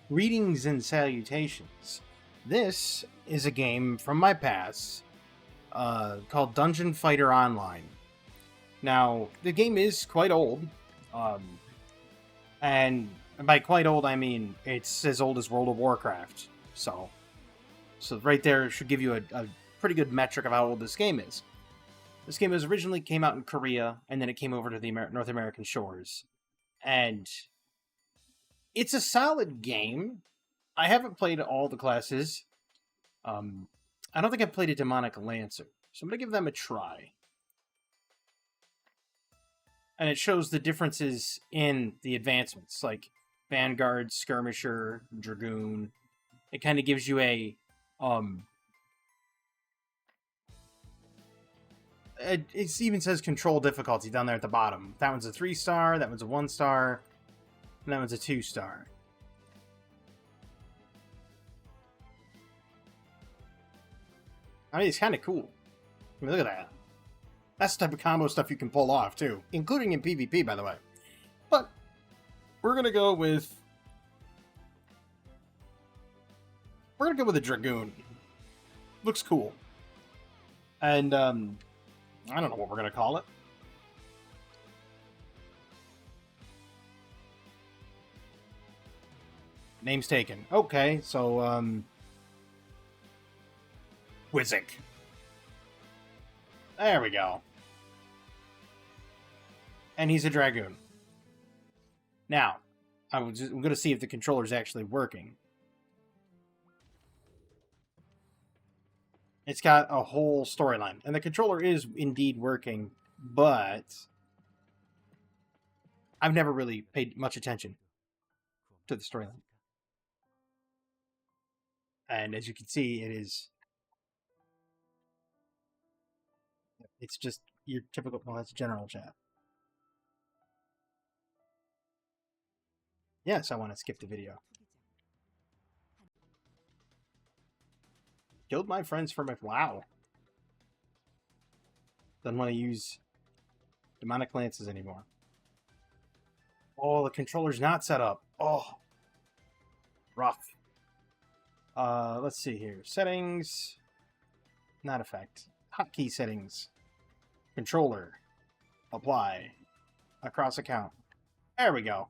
Greetings and salutations. This is a game from my past called Dungeon Fighter Online. Now, the game is quite old, um, and by quite old I mean it's as old as World of Warcraft. So right there should give you a pretty good metric of how old this game is. This game originally came out in Korea, and then it came over to the North American shores. And it's a solid game. I haven't played all the classes. I don't think I've played a Demonic Lancer, so I'm going to give them a try. And it shows the differences in the advancements, like Vanguard, Skirmisher, Dragoon. It kind of gives you a... it even says control difficulty down there at the bottom. That one's a 3-star, that one's a 1-star, and that one's a 2-star. I mean, it's kind of cool. I mean, look at that. That's the type of combo stuff you can pull off, too. Including in PvP, by the way. But, we're going to go with... We're going to go with a Dragoon. Looks cool. And, I don't know what we're going to call it. Name's taken. Okay, so, Wizzick. There we go. And he's a Dragoon. Now, I'm going to see if the controller's actually working. It's got a whole storyline. And the controller is indeed working, but I've never really paid much attention to the storyline. And as you can see, it's just your typical, well, that's general chat. Yes, I want to skip the video. Killed my friends for my... Wow. Doesn't want to use Demonic Lances anymore. Oh, the controller's not set up. Oh. Rough. Let's see here. Settings. Not effect. Hotkey settings. Controller. Apply. Across account. There we go.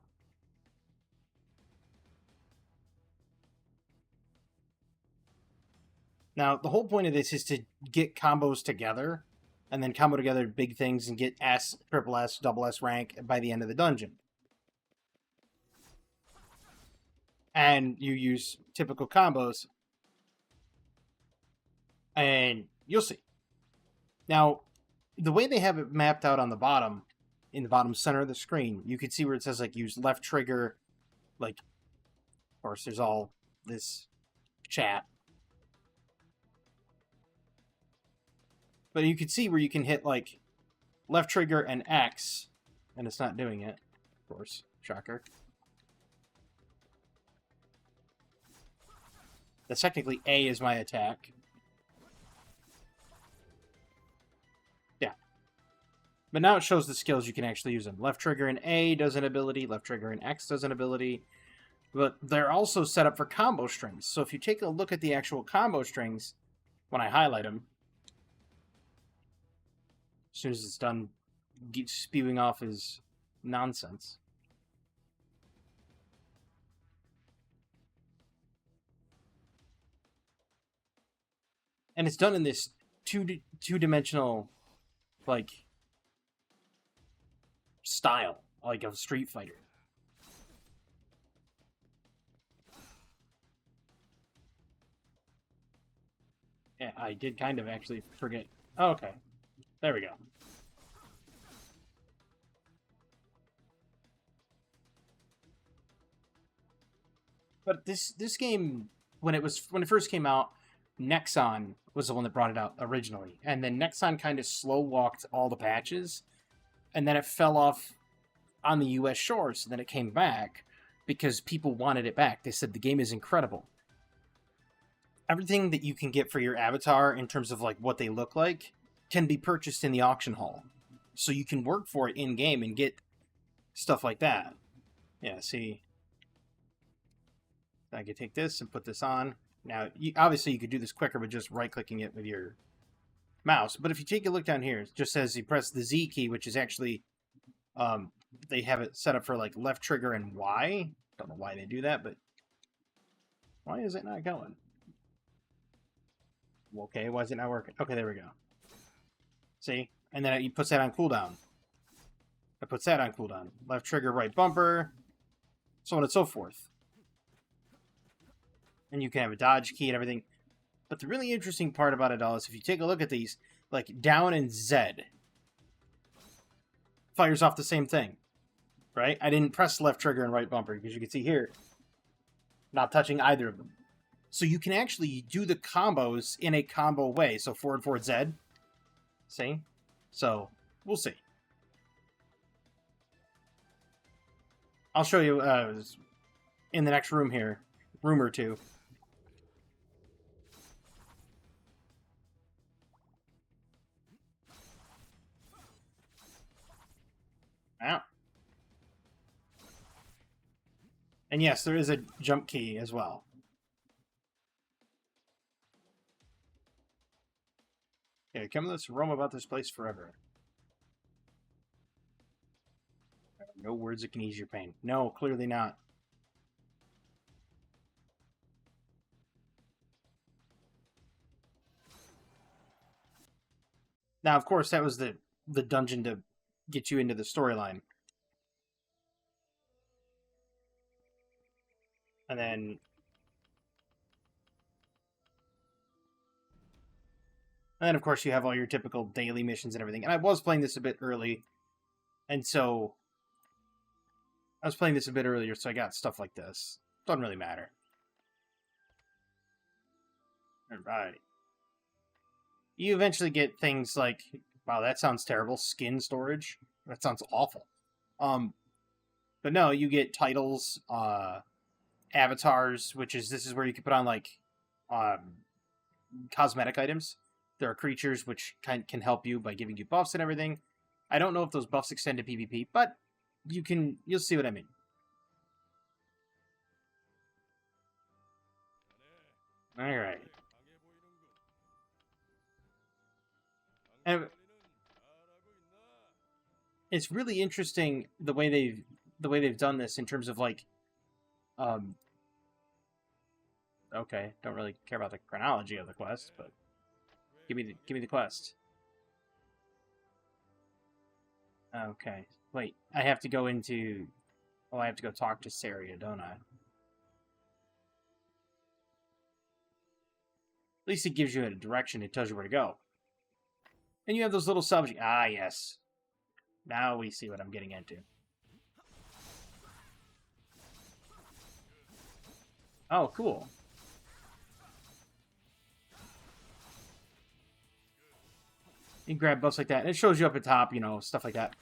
Now, the whole point of this is to get combos together, and then combo together big things and get S, triple S, double S rank by the end of the dungeon. And you use typical combos, and you'll see. Now, the way they have it mapped out on the bottom, in the bottom center of the screen, you can see where it says, like, use left trigger, like, of course, there's all this chat. But you can see where you can hit, like, left trigger and X, and it's not doing it, of course. Shocker. That's technically A is my attack. Yeah. But now it shows the skills you can actually use them. Left trigger and A does an ability, left trigger and X does an ability. But they're also set up for combo strings. So if you take a look at the actual combo strings, when I highlight them, as soon as it's done spewing off his nonsense. And it's done in this two-dimensional, like, style, like of Street Fighter. Yeah, I did kind of actually forget. Oh, okay. There we go. But this game, when it first came out, Nexon was the one that brought it out originally, and then Nexon kind of slow walked all the patches, and then it fell off on the U.S. shores. So then it came back because people wanted it back. They said the game is incredible. Everything that you can get for your avatar in terms of like what they look like can be purchased in the auction hall. So you can work for it in-game and get stuff like that. Yeah, see. I could take this and put this on. Now, obviously you could do this quicker with just right-clicking it with your mouse. But if you take a look down here, it just says you press the Z key, which is actually, they have it set up for like left trigger and Y. Don't know why they do that, but why is it not going? Okay, why is it not working? Okay, there we go. See? And then it puts that on cooldown. It puts that on cooldown. Left trigger, right bumper, so on and so forth. And you can have a dodge key and everything. But the really interesting part about it all is if you take a look at these, like down and Z fires off the same thing, right? I didn't press left trigger and right bumper because you can see here, not touching either of them. So you can actually do the combos in a combo way. So forward, forward, Z. See? So, we'll see. I'll show you in the next room here. Room or two. Wow. And yes, there is a jump key as well. Okay, come to this roam about this place forever. No words that can ease your pain. No, clearly not. Now, of course, that was the dungeon to get you into the storyline. And then... And then, of course, you have all your typical daily missions and everything. And I was playing this a bit early. And so... I was playing this a bit earlier, so I got stuff like this. Doesn't really matter. Alright. You eventually get things like... Wow, that sounds terrible. Skin storage. That sounds awful. But no, you get titles, avatars, which is... This is where you can put on, like, cosmetic items. There are creatures which can help you by giving you buffs and everything. I don't know if those buffs extend to PvP, but you'll see what I mean. Alright. And it's really interesting the way they've done this in terms of like okay, don't really care about the chronology of the quest, but give me the quest. Okay. Wait, I have to go into... Oh, I have to go talk to Saria, don't I? At least it gives you a direction. It tells you where to go. And you have those little subjects. Ah, yes. Now we see what I'm getting into. Oh, cool. You can grab buffs like that. And it shows you up at top, you know, stuff like that.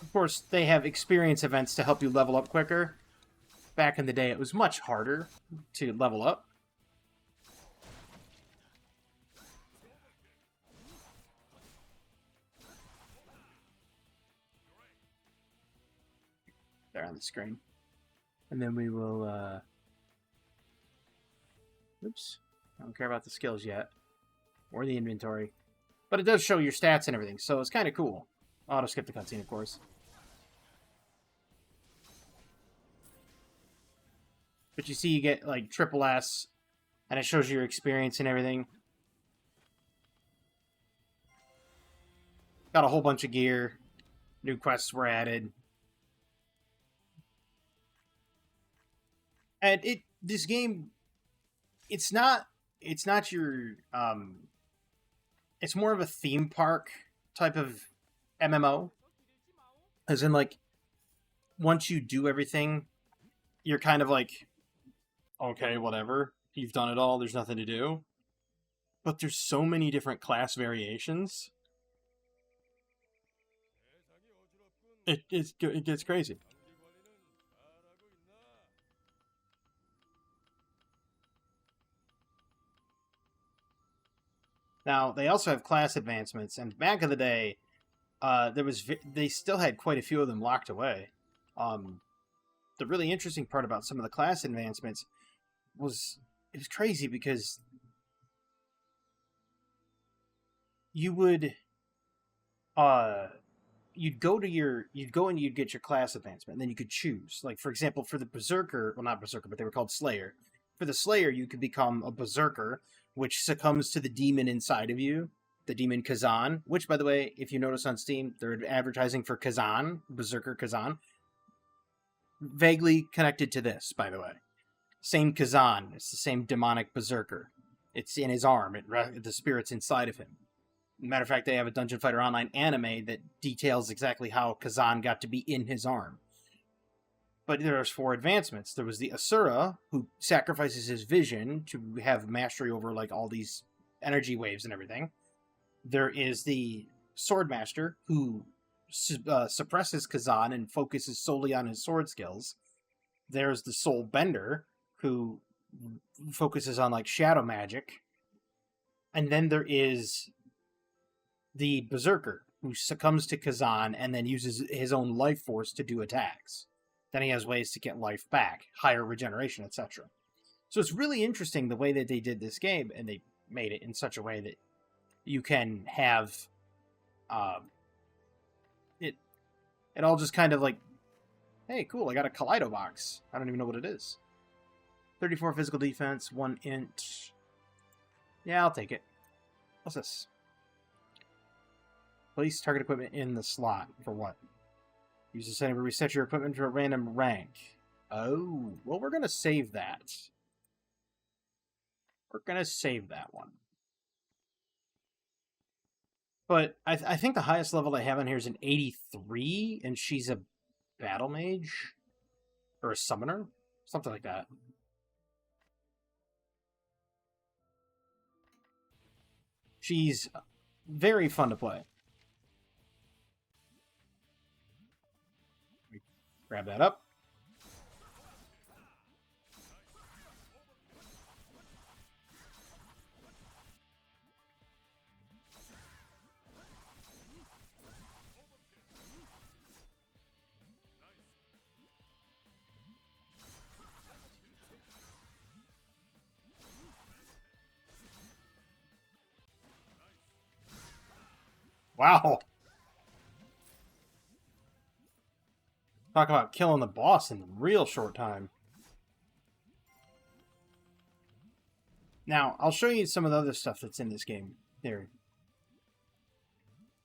Of course, they have experience events to help you level up quicker. Back in the day, it was much harder to level up. There on the screen. And then we will, oops. I don't care about the skills yet. Or the inventory. But it does show your stats and everything, so it's kind of cool. I'll auto skip the cutscene, of course. But you see you get, like, triple S, and it shows your experience and everything. Got a whole bunch of gear. New quests were added. And this game, it's not your, it's more of a theme park type of MMO. As in, like, once you do everything, you're kind of like, okay, whatever. You've done it all. There's nothing to do. But there's so many different class variations. It gets crazy. Now, they also have class advancements, and back in the day, they still had quite a few of them locked away. The really interesting part about some of the class advancements was it was crazy because you would you'd go and you'd get your class advancement, and then you could choose. Like, for example, for the Berserker, well, not Berserker, but they were called Slayer. For the Slayer, you could become a Berserker, which succumbs to the demon inside of you, the demon Kazan, which, by the way, if you notice on Steam, they're advertising for Kazan, Berserker Kazan. Vaguely connected to this, by the way. Same Kazan. It's the same demonic Berserker. It's in his arm. The spirit's inside of him. Matter of fact, they have a Dungeon Fighter Online anime that details exactly how Kazan got to be in his arm. But there's 4 advancements. There was the Asura, who sacrifices his vision to have mastery over like all these energy waves and everything. There is the Swordmaster, who suppresses Kazan and focuses solely on his sword skills. There's the Soul Bender, who focuses on like shadow magic. And then there is the Berserker, who succumbs to Kazan and then uses his own life force to do attacks. Then he has ways to get life back, higher regeneration, etc. So it's really interesting the way that they did this game, and they made it in such a way that you can have it all just kind of like, hey, cool, I got a Kaleido box. I don't even know what it is. 34 physical defense, 1 int. Yeah, I'll take it. What's this? Place target equipment in the slot. For what? Use the setting to reset your equipment to a random rank. Oh, well, we're going to save that. We're going to save that one. But I think the highest level I have on here is an 83, and she's a battle mage? Or a summoner? Something like that. She's very fun to play. Grab that up. Wow. Talk about killing the boss in a real short time. Now, I'll show you some of the other stuff that's in this game. There.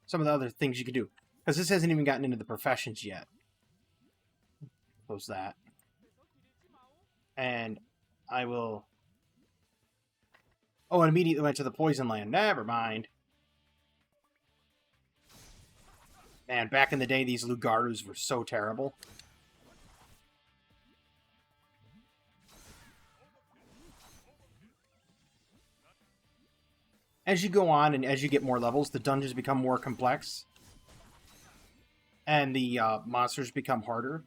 Some of the other things you can do. Because this hasn't even gotten into the professions yet. Close that. And I will... Oh, and immediately went to the Poison Land. Never mind. Man, back in the day, these Lugarus were so terrible. As you go on and as you get more levels, the dungeons become more complex. And the monsters become harder.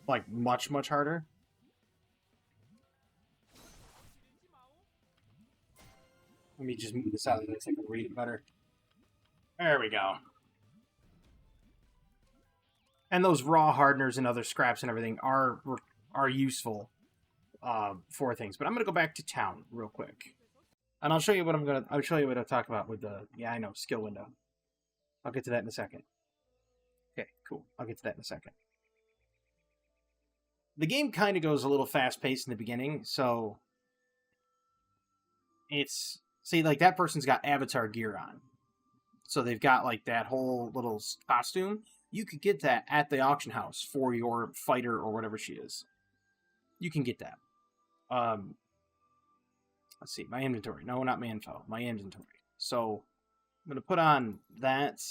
Like, much, much harder. Let me just move this out of the way so I can read it better. There we go. And those raw hardeners and other scraps and everything are useful for things. But I'm gonna go back to town real quick, and I'll show you what I'll show you what I talk about with the skill window. I'll get to that in a second. Okay, cool. I'll get to that in a second. The game kind of goes a little fast paced in the beginning, so it's. See, like, that person's got avatar gear on. So they've got, like, that whole little costume. You could get that at the auction house for your fighter or whatever she is. You can get that. Let's see, my inventory. No, not my info. My inventory. So, I'm going to put on that.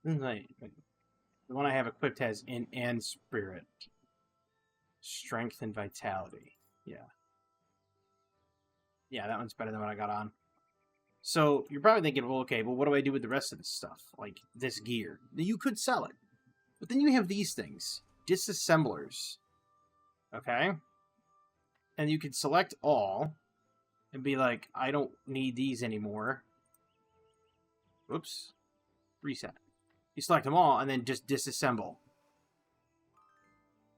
The one I have equipped has in and spirit. Strength and vitality. Yeah. Yeah, that one's better than what I got on. So, you're probably thinking, well, okay, well, what do I do with the rest of this stuff? Like, this gear. You could sell it. But then you have these things. Disassemblers. Okay? And you can select all and be like, I don't need these anymore. Whoops. Reset. You select them all and then just disassemble.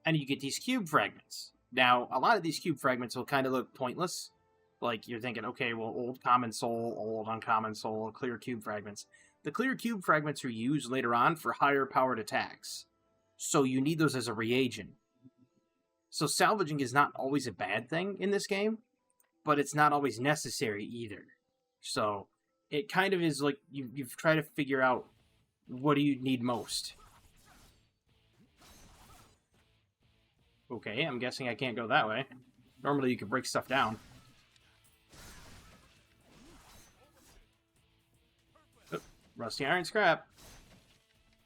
And you get these cube fragments. Now, a lot of these cube fragments will kind of look pointless. Like, you're thinking, okay, well, old common soul, old uncommon soul, clear cube fragments. The clear cube fragments are used later on for higher powered attacks. So you need those as a reagent. So salvaging is not always a bad thing in this game, but it's not always necessary either. So it kind of is like you've tried to figure out what do you need most. Okay, I'm guessing I can't go that way. Normally you can break stuff down. Oh, rusty iron scrap.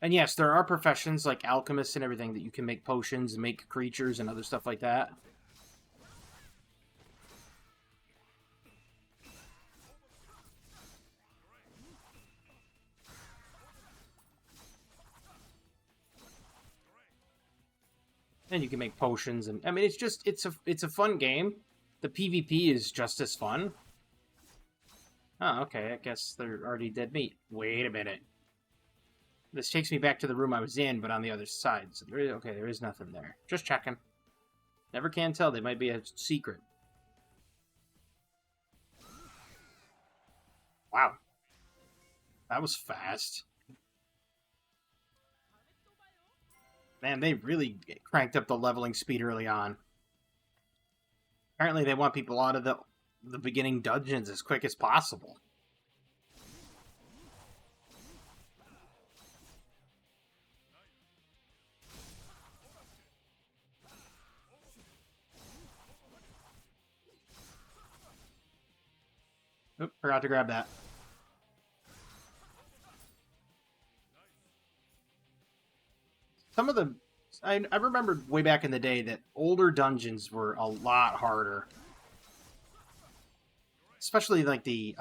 And yes, there are professions like alchemists and everything that you can make potions and make creatures and other stuff like that. And you can make potions, and I mean, it's a fun game. The PvP is just as fun. Oh, okay. I guess they're already dead meat. Wait a minute. This takes me back to the room I was in, but on the other side. So there is nothing there. Just checking. Never can tell. They might be a secret. Wow. That was fast. Man, they really cranked up the leveling speed early on. Apparently they want people out of the beginning dungeons as quick as possible. Oop, forgot to grab that. Some of the... I remember way back in the day that older dungeons were a lot harder. Especially like the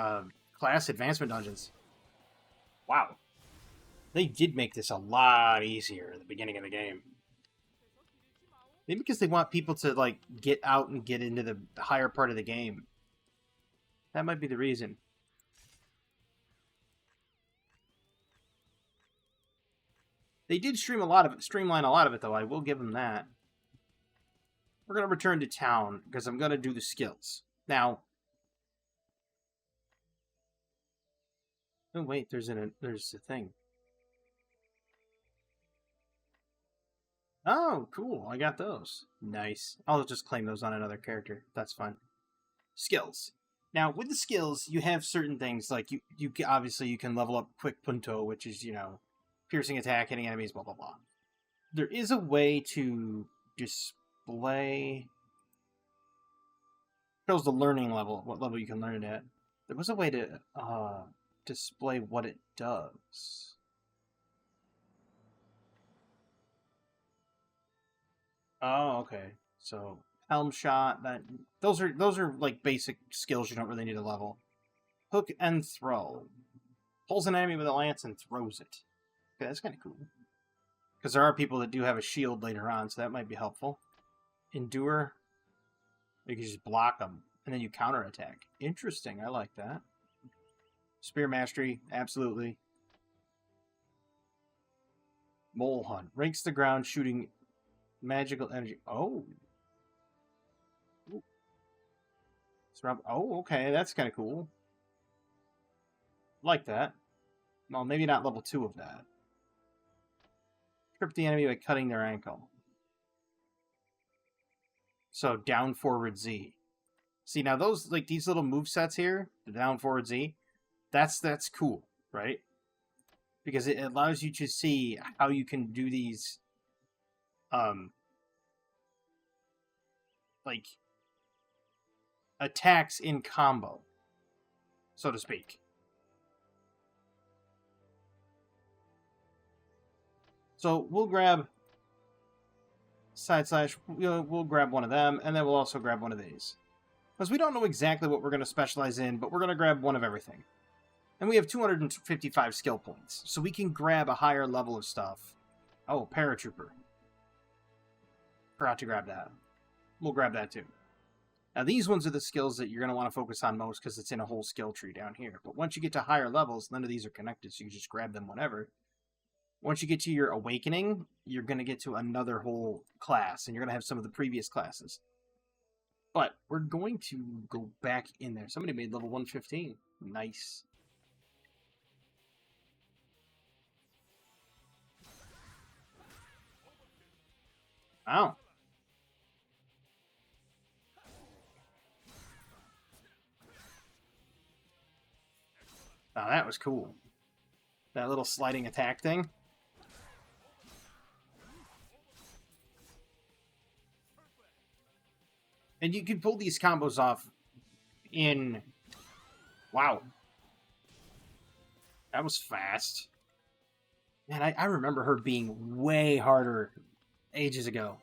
class advancement dungeons. Wow. They did make this a lot easier at the beginning of the game. Maybe because they want people to like get out and get into the higher part of the game. That might be the reason. They did streamline a lot of it, though. I will give them that. We're going to return to town, because I'm going to do the skills. Now... Oh, wait, there's a thing. Oh, cool. I got those. Nice. I'll just claim those on another character. That's fine. Skills. Now, with the skills, you have certain things, like, you obviously you can level up Quick Punto, which is, you know... piercing attack, hitting enemies, blah, blah, blah. There is a way to display... shows the learning level, what level you can learn it at. There was a way to display what it does. Oh, okay. So, helm shot, those are like basic skills you don't really need to level. Hook and throw. Pulls an enemy with a lance and throws it. Okay, that's kind of cool. Because there are people that do have a shield later on, so that might be helpful. Endure. You can just block them, and then you counterattack. Interesting, I like that. Spear Mastery, absolutely. Mole Hunt. Rakes the ground, shooting magical energy. Oh. Ooh. Oh, okay, that's kind of cool. Like that. Well, maybe not level 2 of that. Trip the enemy by cutting their ankle. So, down, forward, Z. See, now those, like, these little movesets here, the down, forward, Z, that's cool, right? Because it allows you to see how you can do these, like, attacks in combo, so to speak. So we'll grab side slash, we'll grab one of them, and then we'll also grab one of these. Because we don't know exactly what we're going to specialize in, but we're going to grab one of everything. And we have 255 skill points, so we can grab a higher level of stuff. Oh, Paratrooper. Forgot to grab that. We'll grab that too. Now, these ones are the skills that you're going to want to focus on most because it's in a whole skill tree down here. But once you get to higher levels, none of these are connected, so you just grab them whenever. Once you get to your awakening, you're going to get to another whole class, and you're going to have some of the previous classes. But we're going to go back in there. Somebody made level 115. Nice. Oh. Oh, that was cool. That little sliding attack thing. And you can pull these combos off in... Wow. That was fast. Man, I remember her being way harder ages ago.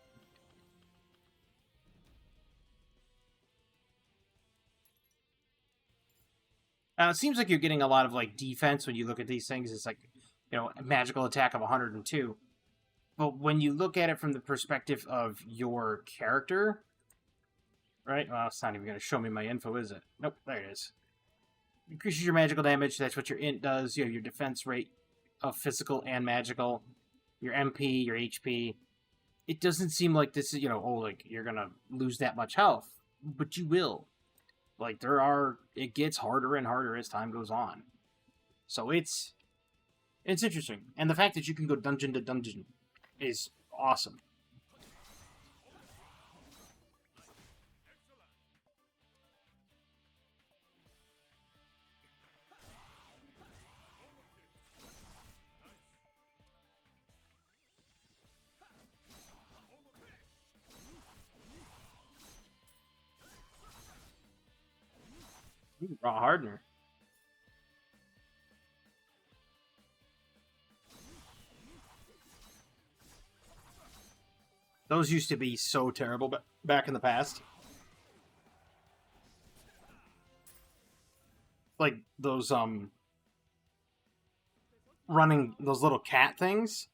It seems like you're getting a lot of like defense when you look at these things. It's like, you know, a magical attack of 102. But when you look at it from the perspective of your character, right? Well, it's not even going to show me my info, is it? Nope, there it is. Increases your magical damage. That's what your int does. You have your defense rate of physical and magical. Your MP, your HP. It doesn't seem like this is, you know, oh, like you're going to lose that much health. But you will. Like, it gets harder and harder as time goes on. So it's interesting. And the fact that you can go dungeon to dungeon is awesome. Ooh, raw hardener. Those used to be so terrible back in the past. Like those running those little cat things.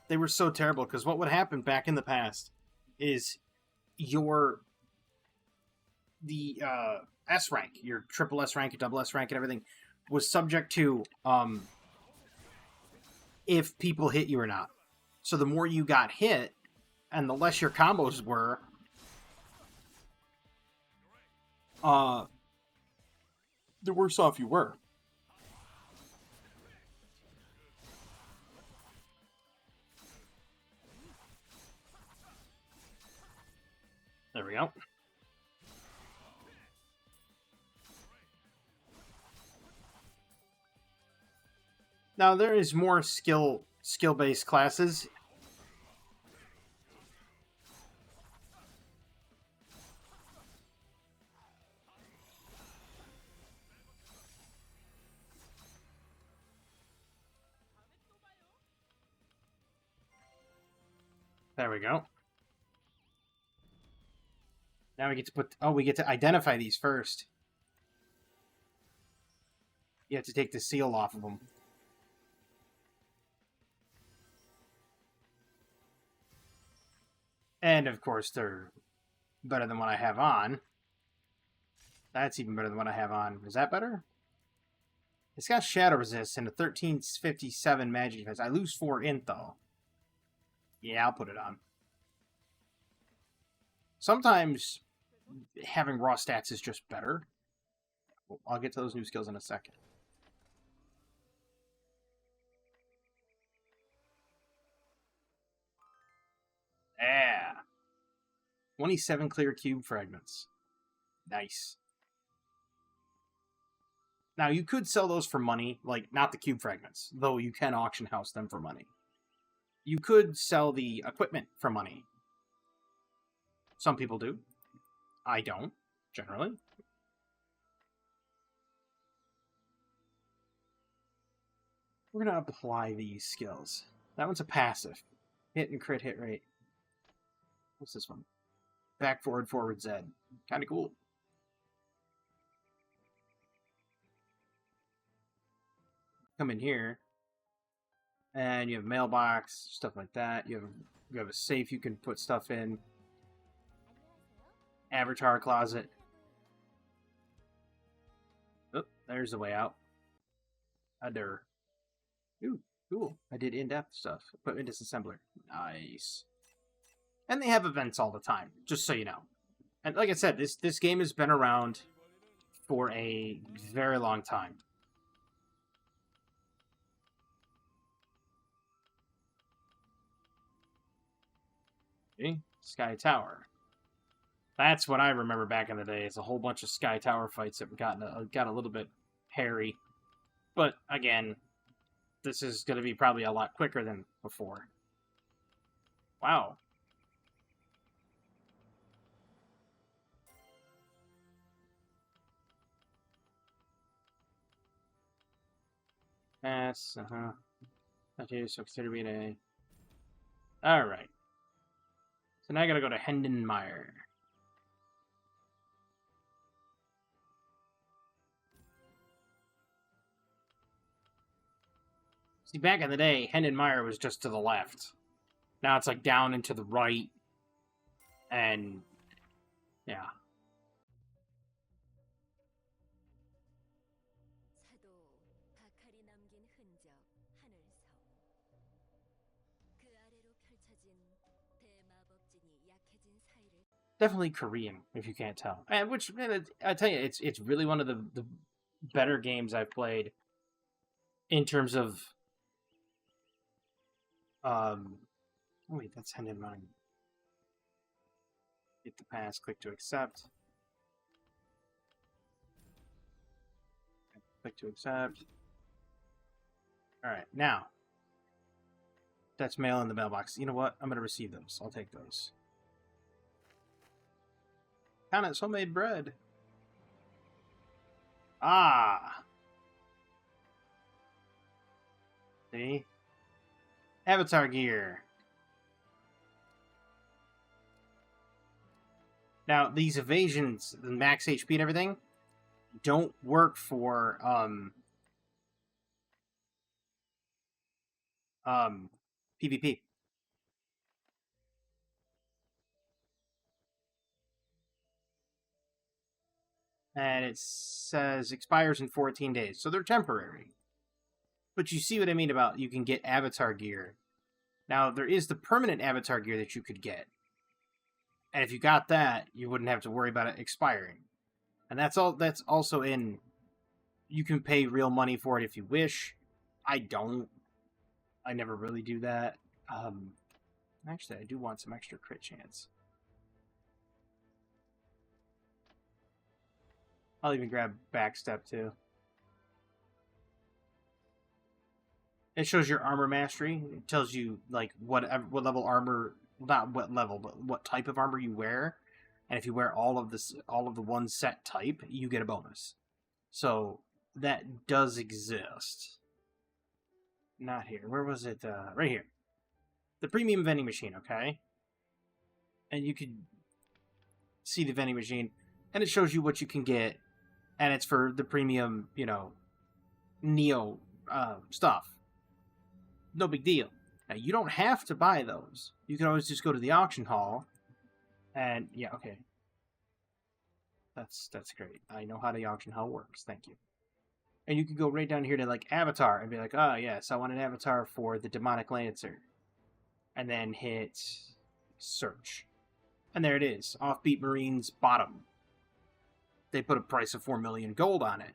They were so terrible because what would happen back in the past is the S rank, your triple S rank, your double S rank, and everything was subject to if people hit you or not. So the more you got hit, and the less your combos were, the worse off you were. There we go. Now there is more skill-based classes. There we go. Now we get to we get to identify these first. You have to take the seal off of them. And of course, they're better than what I have on. That's even better than what I have on. Is that better? It's got shadow resist and a 1357 magic defense. I lose 4 int though. Yeah, I'll put it on. Sometimes having raw stats is just better. I'll get to those new skills in a second. Yeah. 27 clear cube fragments. Nice. Now, you could sell those for money, like, not the cube fragments, though you can auction house them for money. You could sell the equipment for money. Some people do. I don't, generally. We're going to apply these skills. That one's a passive. Hit and crit hit rate. What's this one? Back, forward, forward, Z. Kind of cool. Come in here, and you have mailbox, stuff like that. You have a safe you can put stuff in. Avatar closet. Oh, there's the way out. Other. Ooh, cool. I did in-depth stuff. Equipment disassembler. Nice. And they have events all the time, just so you know. And like I said, this game has been around for a very long time. See? Sky Tower. That's what I remember back in the day. It's a whole bunch of Sky Tower fights that got a little bit hairy. But again, this is going to be probably a lot quicker than before. Wow. Yes, Okay, so consider me a... Alright. So now I gotta go to Hendenmeyer. See, back in the day, Hendenmeyer was just to the left. Now it's like down and to the right. And... yeah. Definitely Korean, if you can't tell. And which, man, I tell you, it's really one of the better games I've played in terms of... Oh wait, that's Hendenmeyer. Hit the pass, click to accept. Click to accept. Alright, now. That's mail in the mailbox. You know what? I'm going to receive those. I'll take those. Countess homemade bread. Ah. See? Avatar gear. Now, these evasions, the max HP and everything, don't work for, PvP. And it says expires in 14 days, so they're temporary. But you see what I mean about you can get avatar gear. Now, there is the permanent avatar gear that you could get. And if you got that, you wouldn't have to worry about it expiring. And that's also in... You can pay real money for it if you wish. I don't. I never really do that. Actually, I do want some extra crit chance. I'll even grab backstep too. It shows your armor mastery. It tells you like what level armor, not what level, but what type of armor you wear. And if you wear all of the one set type, you get a bonus. So that does exist. Not here. Where was it? Right here. The premium vending machine, okay? And you could see the vending machine, and it shows you what you can get, and it's for the premium, Neo stuff. No big deal. Now, you don't have to buy those. You can always just go to the auction hall, and, yeah, okay. That's great. I know how the auction hall works. Thank you. And you can go right down here to, like, Avatar, and be like, oh, yes, I want an avatar for the Demonic Lancer. And then hit search. And there it is. Offbeat Marines bottom. They put a price of 4 million gold on it.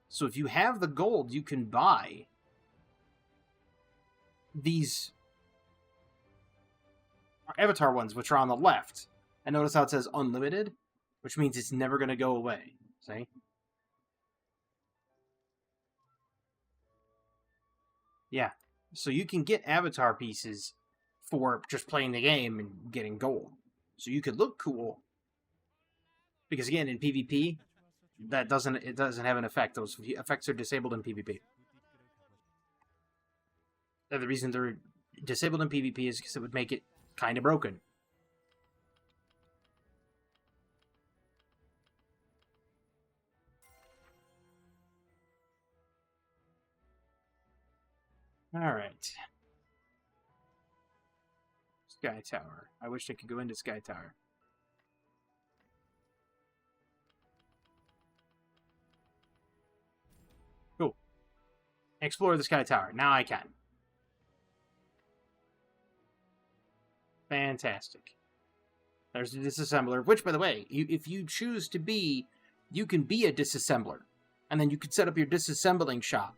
So if you have the gold, you can buy these avatar ones, which are on the left. And notice how it says unlimited, which means it's never going to go away. See? Yeah. So you can get avatar pieces for just playing the game and getting gold. So you could look cool. Because again, in PvP, it doesn't have an effect. Those effects are disabled in PvP. And the reason they're disabled in PvP is because it would make it kind of broken. Alright. Sky Tower. I wish I could go into Sky Tower. Explore the Sky Tower. Now I can. Fantastic. There's a disassembler, which, by the way, if you choose to be, you can be a disassembler. And then you could set up your disassembling shop.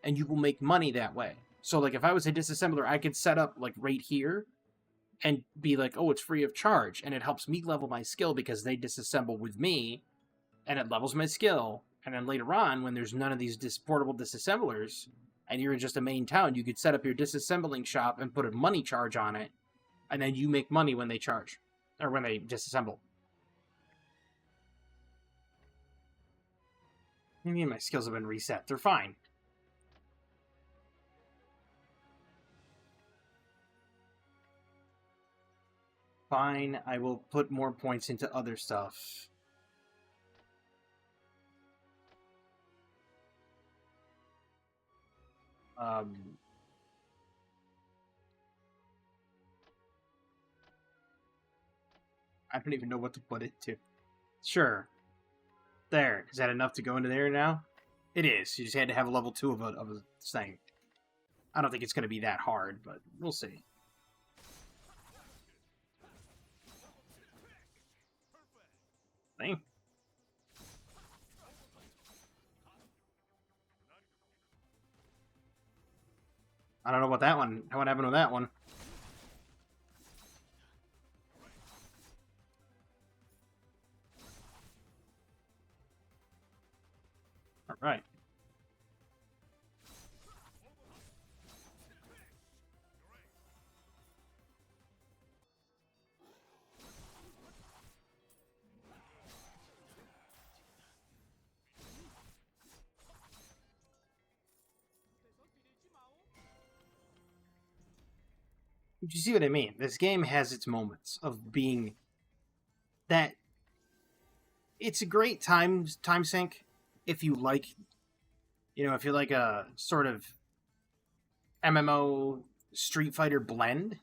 And you will make money that way. So, like, if I was a disassembler, I could set up, like, right here. And be like, oh, it's free of charge. And it helps me level my skill because they disassemble with me. And it levels my skill. And then later on, when there's none of these portable disassemblers, and you're in just a main town, you could set up your disassembling shop and put a money charge on it. And then you make money when they charge. Or when they disassemble. I mean, my skills have been reset. They're fine. Fine, I will put more points into other stuff. I don't even know what to put it to. Sure. There. Is that enough to go into there now? It is. You just had to have a level 2 of a thing. I don't think it's going to be that hard, but we'll see. Thing. I don't know about that one. What happened with that one? All right. You see what I mean? This game has its moments of being that. It's a great time sink if you like, if you like a sort of MMO Street Fighter blend.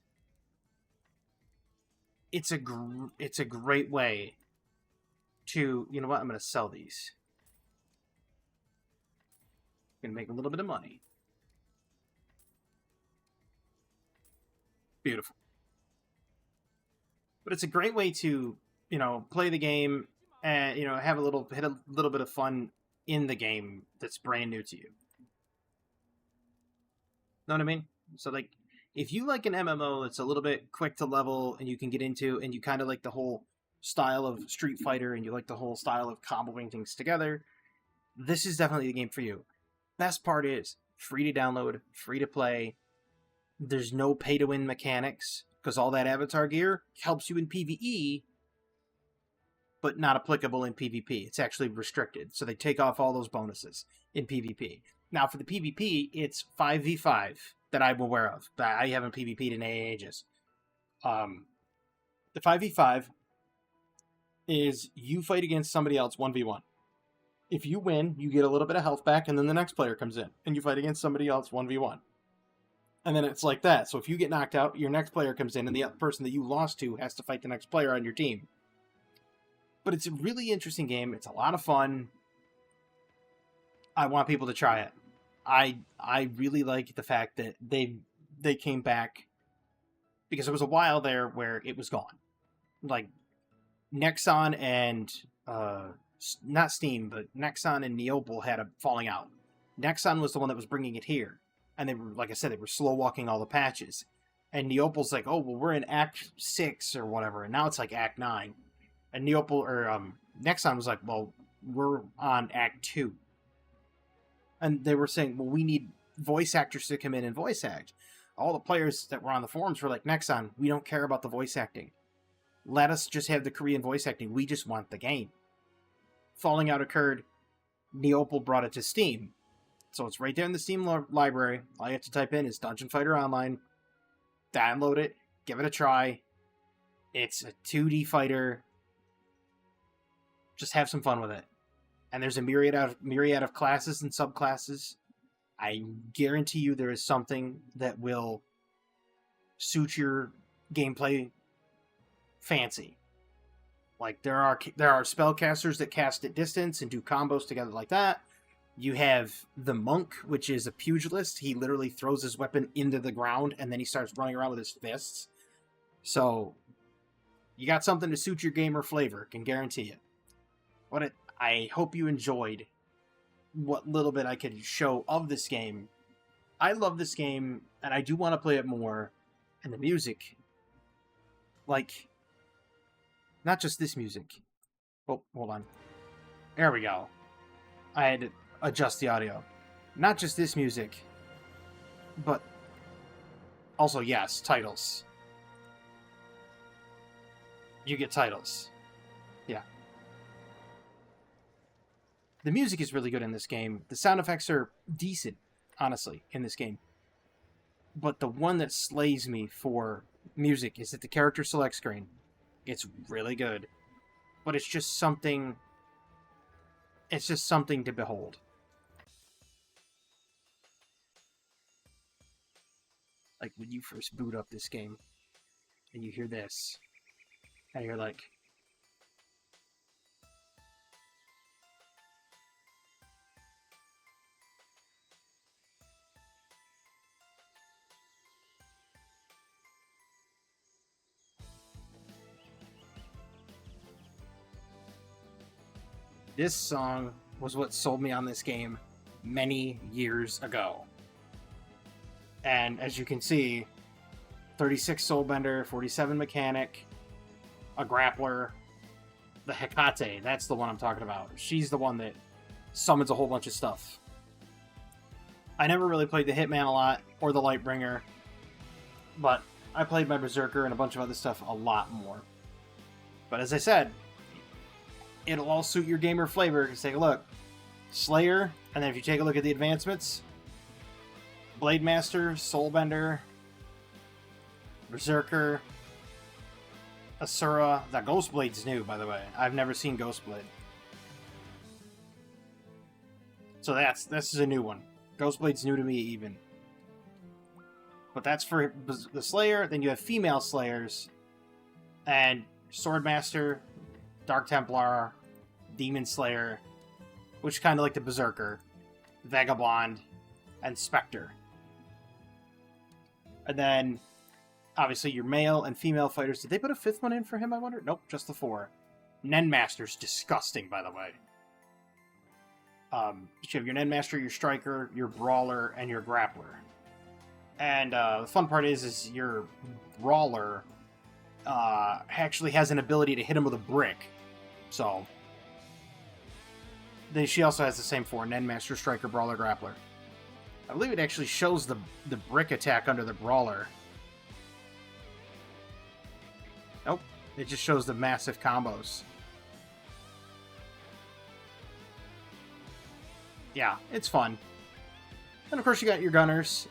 It's a great way to, you know what? I'm going to sell these. I'm going to make a little bit of money. Beautiful. But it's a great way to, play the game and, hit a little bit of fun in the game that's brand new to you. Know what I mean? So, like, if you like an MMO that's a little bit quick to level and you can get into, and you kind of like the whole style of Street Fighter and you like the whole style of comboing things together, this is definitely the game for you. Best part is free to download, free to play. There's no pay-to-win mechanics, because all that avatar gear helps you in PvE, but not applicable in PvP. It's actually restricted, so they take off all those bonuses in PvP. Now, for the PvP, it's 5v5 that I'm aware of. I haven't PvP'd in ages. The 5v5 is you fight against somebody else 1v1. If you win, you get a little bit of health back, and then the next player comes in, and you fight against somebody else 1v1. And then it's like that. So if you get knocked out, your next player comes in, and the person that you lost to has to fight the next player on your team. But it's a really interesting game. It's a lot of fun. I want people to try it. I really like the fact that they came back, because there was a while there where it was gone. Like, Nexon and not Steam, but Nexon and Neopol had a falling out. Nexon was the one that was bringing it here. And they were, like I said, they were slow walking all the patches. And Neopol's like, oh, well, we're in Act 6 or whatever. And now it's like Act 9. And Nexon was like, well, we're on Act 2. And they were saying, well, we need voice actors to come in and voice act. All the players that were on the forums were like, Nexon, we don't care about the voice acting. Let us just have the Korean voice acting. We just want the game. Falling out occurred. Neopol brought it to Steam. So it's right there in the Steam library. All you have to type in is Dungeon Fighter Online. Download it. Give it a try. It's a 2D fighter. Just have some fun with it. And there's a myriad of classes and subclasses. I guarantee you there is something that will suit your gameplay fancy. Like, there are spellcasters that cast at distance and do combos together like that. You have the monk, which is a pugilist. He literally throws his weapon into the ground, and then he starts running around with his fists. So, you got something to suit your gamer flavor, can guarantee it. I hope you enjoyed what little bit I could show of this game. I love this game, and I do want to play it more. And the music, like, not just this music. Oh, hold on. There we go. I had to adjust the audio. Not just this music, but also, yes, titles. You get titles. Yeah. The music is really good in this game. The sound effects are decent, honestly, in this game. But the one that slays me for music is at the character select screen. It's really good. But it's just something... It's just something to behold. Like, when you first boot up this game, and you hear this, and you're like... This song was what sold me on this game many years ago. And as you can see, 36 Soulbender, 47 Mechanic, a Grappler, the Hecate, that's the one I'm talking about. She's the one that summons a whole bunch of stuff. I never really played the Hitman a lot, or the Lightbringer, but I played my Berserker and a bunch of other stuff a lot more. But as I said, it'll all suit your gamer flavor. Just take a look. Slayer, and then if you take a look at the advancements, Blade Master, Soulbender, Berserker, Asura. That Ghostblade's new, by the way. I've never seen Ghostblade. So this is a new one. Ghostblade's new to me, even. But that's for the Slayer. Then you have female Slayers. And Swordmaster, Dark Templar, Demon Slayer, which is kind of like the Berserker, Vagabond, and Spectre. And then, obviously, your male and female fighters. Did they put a fifth one in for him, I wonder? Nope, just the 4. Nenmaster's disgusting, by the way. You have your Nenmaster, your Striker, your Brawler, and your Grappler. And the fun part is your Brawler actually has an ability to hit him with a brick. So, she also has the same 4, Nenmaster, Striker, Brawler, Grappler. I believe it actually shows the brick attack under the Brawler. Nope, it just shows the massive combos. Yeah, it's fun. And of course you got your Gunners,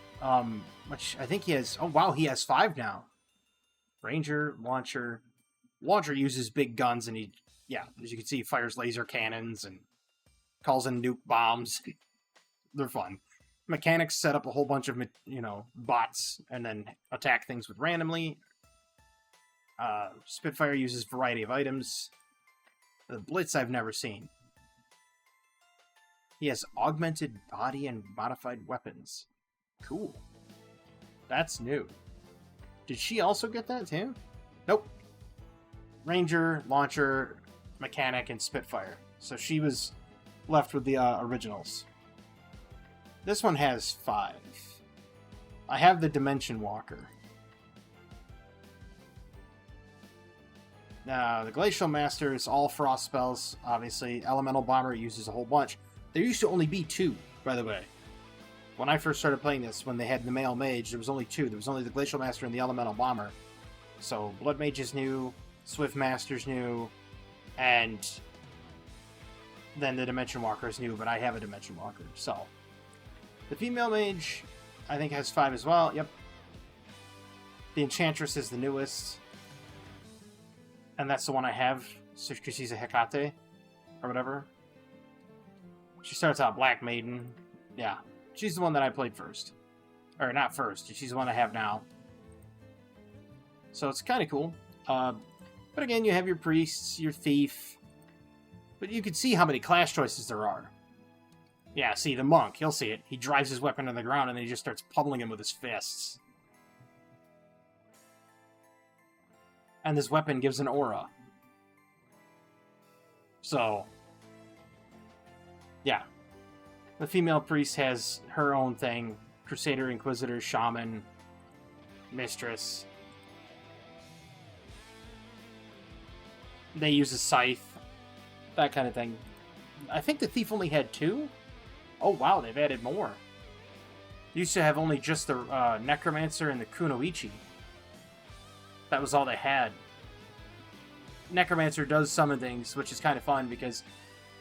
which I think he has... Oh wow, he has 5 now. Ranger, Launcher. Launcher uses big guns and as you can see, he fires laser cannons and calls in nuke bombs. They're fun. Mechanics set up a whole bunch of, bots and then attack things with randomly. Spitfire uses a variety of items. The Blitz I've never seen. He has augmented body and modified weapons. Cool. That's new. Did she also get that too? Nope. Ranger, Launcher, Mechanic, and Spitfire. So she was left with the originals. This one has 5. I have the Dimension Walker. Now, the Glacial Master is all frost spells, obviously. Elemental Bomber uses a whole bunch. There used to only be 2, by the way. When I first started playing this, when they had the male mage, there was only 2. There was only the Glacial Master and the Elemental Bomber. So, Blood Mage is new, Swift Master's new, and then the Dimension Walker is new, but I have a Dimension Walker, so... The female mage, I think, has 5 as well. Yep. The Enchantress is the newest. And that's the one I have, because she's a Hecate, or whatever. She starts out Black Maiden. Yeah, she's the one that I played first. Or, not first, she's the one I have now. So it's kind of cool. But again, you have your Priests, your Thief. But you can see how many class choices there are. Yeah, see, the monk, he'll see it. He drives his weapon to the ground, and then he just starts pummeling him with his fists. And this weapon gives an aura. So, yeah. The female priest has her own thing. Crusader, Inquisitor, Shaman, Mistress. They use a scythe. That kind of thing. I think the Thief only had 2? Oh wow, they've added more. Used to have only just the Necromancer and the Kunoichi. That was all they had. Necromancer does summon things, which is kind of fun because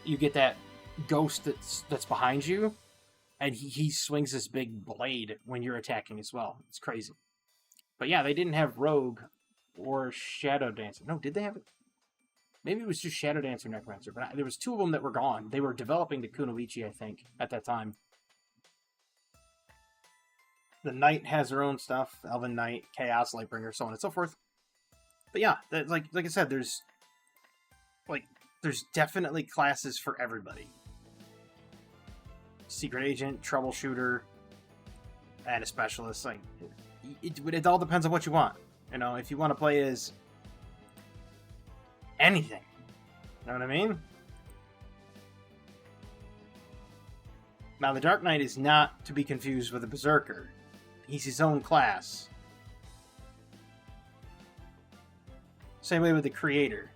you get that ghost that's behind you, and he swings this big blade when you're attacking as well. It's crazy. But yeah, they didn't have Rogue or Shadow Dancer. No, did they have it? Maybe it was just Shadow Dancer Necromancer, but there was 2 of them that were gone. They were developing the Kunoichi, I think, at that time. The Knight has her own stuff. Elven Knight, Chaos, Lightbringer, so on and so forth. But yeah, like I said, there's definitely classes for everybody. Secret Agent, Troubleshooter, and a Specialist. Like, it all depends on what you want. You know, if you want to play as anything. You know what I mean? Now, the Dark Knight is not to be confused with a Berserker. He's his own class. Same way with the Creator.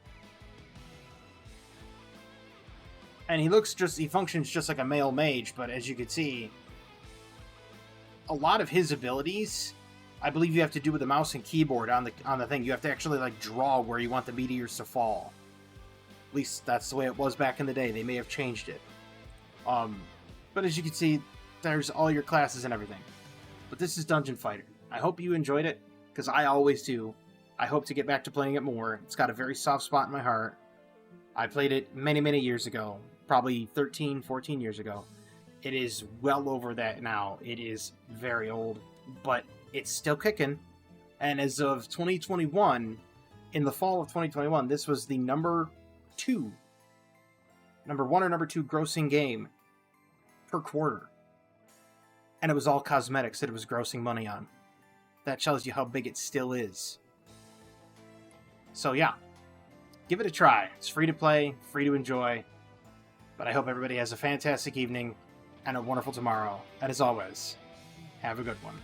And he functions just like a male mage, but as you can see, a lot of his abilities, I believe you have to do with the mouse and keyboard on the thing. You have to actually like draw where you want the meteors to fall. At least that's the way it was back in the day. They may have changed it. But as you can see, there's all your classes and everything. But this is Dungeon Fighter. I hope you enjoyed it, because I always do. I hope to get back to playing it more. It's got a very soft spot in my heart. I played it many, many years ago. Probably 13, 14 years ago. It is well over that now. It is very old, but it's still kicking. And as of 2021, in the fall of 2021, this was the number 1 or number 2 grossing game per quarter. And it was all cosmetics that it was grossing money on. That tells you how big it still is. So yeah, give it a try. It's free to play, free to enjoy. But I hope everybody has a fantastic evening and a wonderful tomorrow. And as always, have a good one.